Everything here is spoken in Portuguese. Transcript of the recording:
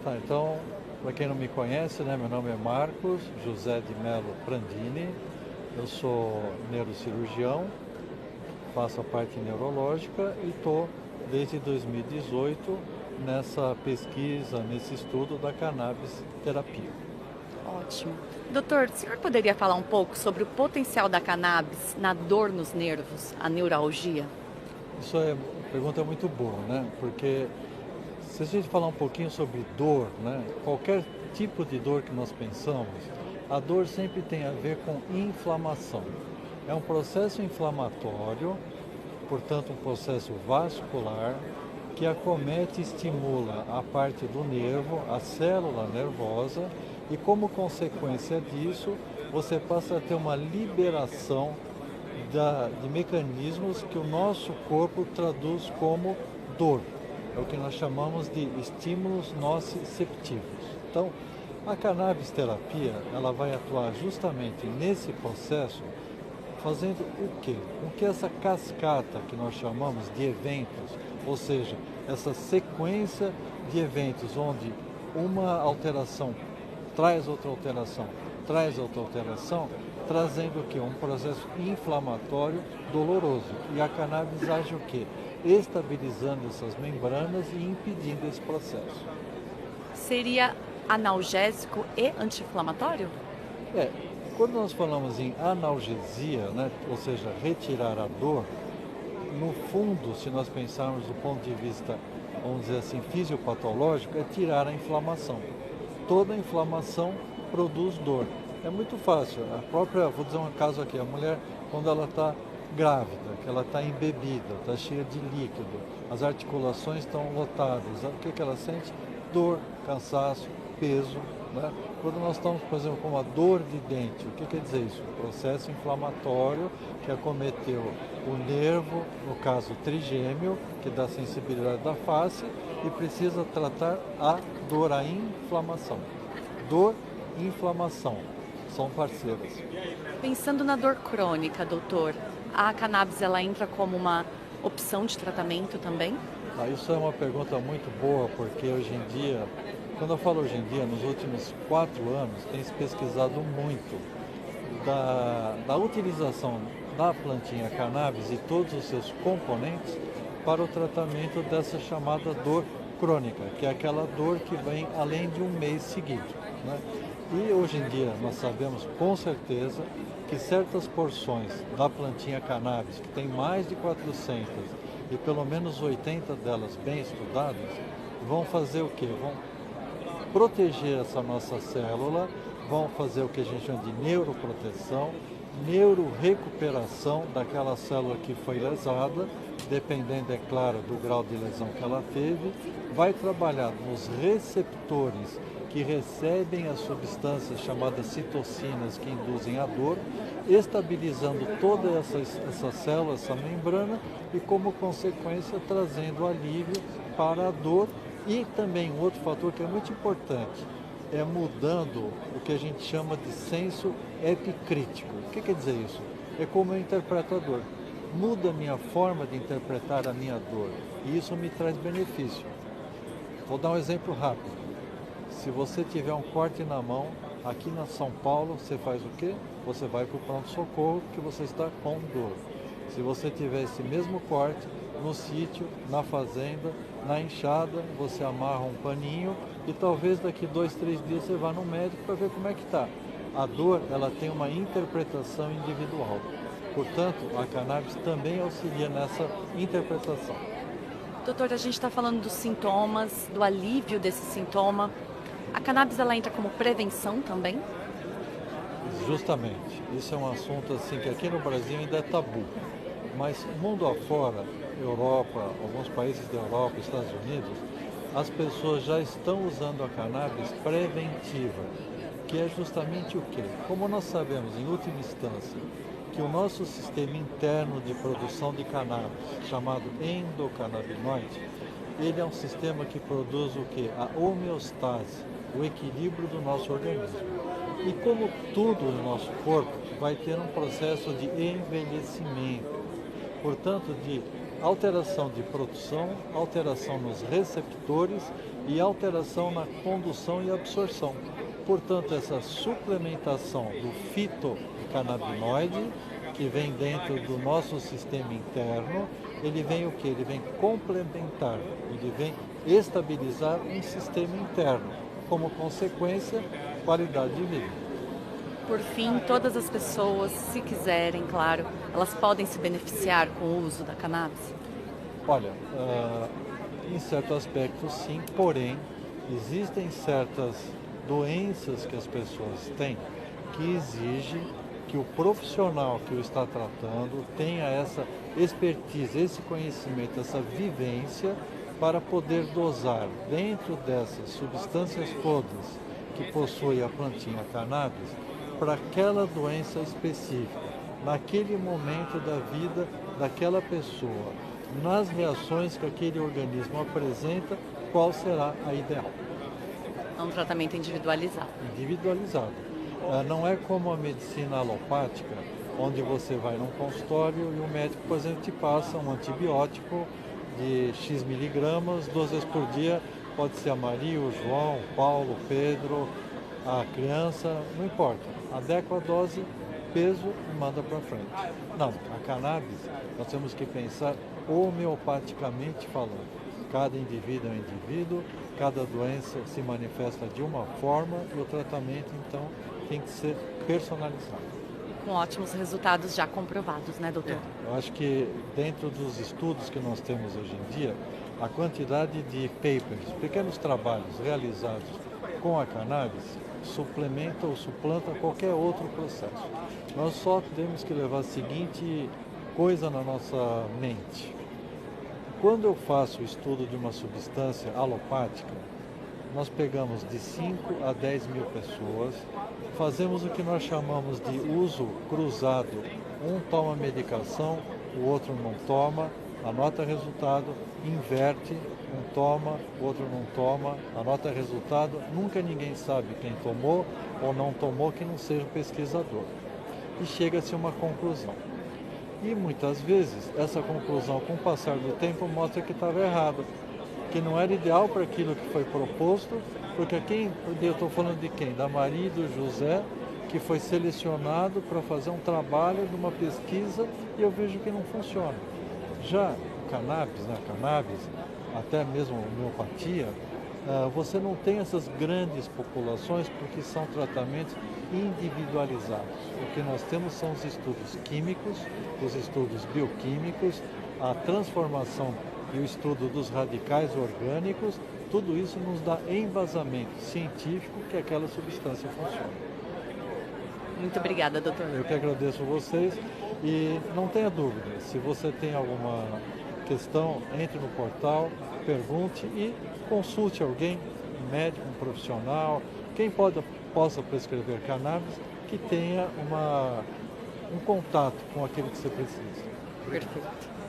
Tá, então, para quem não me conhece, né, meu nome é Marcos José de Melo Prandini, eu sou neurocirurgião, faço a parte neurológica e estou desde 2018 nessa pesquisa, nesse estudo da cannabis terapia. Ótimo. Doutor, o senhor poderia falar um pouco sobre o potencial da cannabis na dor nos nervos, a neuralgia? Isso é uma pergunta muito boa, né? Porque se a gente falar um pouquinho sobre dor, né? Qualquer tipo de dor que nós pensamos, a dor sempre tem a ver com inflamação. É um processo inflamatório, portanto, um processo vascular que acomete e estimula a parte do nervo, a célula nervosa, e como consequência disso, você passa a ter uma liberação de mecanismos que o nosso corpo traduz como dor. É o que nós chamamos de estímulos nociceptivos. Então, a cannabis terapia, ela vai atuar justamente nesse processo, fazendo o quê? Com que essa cascata que nós chamamos de eventos, ou seja, essa sequência de eventos onde uma alteração traz outra alteração, trazendo o quê? Um processo inflamatório doloroso. E a cannabis age o quê? Estabilizando essas membranas e impedindo esse processo. Seria analgésico e anti-inflamatório? É, quando nós falamos em analgesia, né, ou seja, retirar a dor, no fundo, se nós pensarmos do ponto de vista, vamos dizer assim, fisiopatológico, é tirar a inflamação. Toda inflamação produz dor. É muito fácil. A própria, vou dizer um caso aqui, a mulher, quando ela está grávida, que ela está embebida, está cheia de líquido, as articulações estão lotadas, o que ela sente? Dor, cansaço, peso. Né? Quando nós estamos, por exemplo, com uma dor de dente, o que quer dizer isso? Um processo inflamatório que acometeu o nervo, no caso trigêmeo, que dá sensibilidade da face, e precisa tratar a dor, a inflamação. Dor e inflamação são parceiras. Pensando na dor crônica, doutor, a cannabis ela entra como uma opção de tratamento também? Isso é uma pergunta muito boa, porque hoje em dia, quando eu falo hoje em dia, nos últimos 4 anos, tem se pesquisado muito da utilização da plantinha cannabis e todos os seus componentes para o tratamento dessa chamada dor crônica, que é aquela dor que vem além de um mês seguido. Né? E hoje em dia nós sabemos com certeza que certas porções da plantinha cannabis, que tem mais de 400 e pelo menos 80 delas bem estudadas, vão fazer o quê? Vão proteger essa nossa célula, vão fazer o que a gente chama de neuroproteção, neurorecuperação daquela célula que foi lesada, dependendo, é claro, do grau de lesão que ela teve, vai trabalhar nos receptores que recebem as substâncias chamadas citocinas que induzem a dor, estabilizando toda essa célula, essa membrana e, como consequência, trazendo alívio para a dor. E também um outro fator que é muito importante, é mudando o que a gente chama de senso epicrítico. O que quer dizer isso? É como eu interpreto a dor. Muda a minha forma de interpretar a minha dor e isso me traz benefício. Vou dar um exemplo rápido. Se você tiver um corte na mão, aqui na São Paulo, você faz o quê? Você vai para o pronto-socorro porque você está com dor. Se você tiver esse mesmo corte no sítio, na fazenda, na enxada, você amarra um paninho e talvez daqui 2, 3 dias você vá no médico para ver como é que está. A dor, ela tem uma interpretação individual. Portanto, a cannabis também auxilia nessa interpretação. Doutor, a gente está falando dos sintomas, do alívio desse sintoma. A cannabis ela entra como prevenção também? Justamente, isso é um assunto assim que aqui no Brasil ainda é tabu, mas mundo afora, Europa, alguns países da Europa, Estados Unidos, as pessoas já estão usando a cannabis preventiva, que é justamente o quê? Como nós sabemos, em última instância, que o nosso sistema interno de produção de cannabis, chamado endocannabinoide, ele é um sistema que produz o quê? A homeostase, o equilíbrio do nosso organismo. E como tudo no nosso corpo vai ter um processo de envelhecimento, portanto de alteração de produção, alteração nos receptores e alteração na condução e absorção. Portanto, essa suplementação do fitocannabinoide, que vem dentro do nosso sistema interno, ele vem o quê? Ele vem complementar, ele vem estabilizar um sistema interno, como consequência, qualidade de vida. Por fim, todas as pessoas, se quiserem, claro, elas podem se beneficiar com o uso da cannabis? Olha, em certo aspecto sim, porém, existem certas doenças que as pessoas têm que exigem que o profissional que o está tratando tenha essa expertise, esse conhecimento, essa vivência para poder dosar dentro dessas substâncias todas que possui a plantinha cannabis para aquela doença específica, naquele momento da vida daquela pessoa, nas reações que aquele organismo apresenta, qual será a ideal. É um tratamento individualizado. Individualizado. Não é como a medicina alopática, onde você vai num consultório e o médico, por exemplo, te passa um antibiótico de X miligramas, 2 vezes por dia, pode ser a Maria, o João, o Paulo, o Pedro, a criança, não importa. Adequa a dose, peso e manda para frente. Não, a cannabis, nós temos que pensar homeopaticamente falando. Cada indivíduo é um indivíduo, cada doença se manifesta de uma forma e o tratamento, então, tem que ser personalizado. Com ótimos resultados já comprovados, né, doutor? Eu acho que dentro dos estudos que nós temos hoje em dia, a quantidade de papers, pequenos trabalhos realizados com a cannabis, suplementa ou suplanta qualquer outro processo. Nós só temos que levar a seguinte coisa na nossa mente. Quando eu faço o estudo de uma substância alopática, nós pegamos de 5 a 10 mil pessoas, fazemos o que nós chamamos de uso cruzado. Um toma medicação, o outro não toma, anota resultado, inverte, um toma, o outro não toma, anota resultado. Nunca ninguém sabe quem tomou ou não tomou que não seja pesquisador. E chega-se a uma conclusão. E muitas vezes essa conclusão, com o passar do tempo, mostra que estava errado, que não era ideal para aquilo que foi proposto, porque eu estou falando de quem? Da Maria e do José, que foi selecionado para fazer um trabalho de uma pesquisa e eu vejo que não funciona. Já o cannabis, até mesmo a homeopatia, você não tem essas grandes populações porque são tratamentos individualizados. O que nós temos são os estudos químicos, os estudos bioquímicos, a transformação e o estudo dos radicais orgânicos, tudo isso nos dá embasamento científico que aquela substância funciona. Muito obrigada, doutor. Eu que agradeço a vocês e não tenha dúvida, se você tem alguma questão, entre no portal, pergunte e consulte alguém, um médico, um profissional, quem possa prescrever cannabis, que tenha um contato com aquilo que você precisa. Perfeito.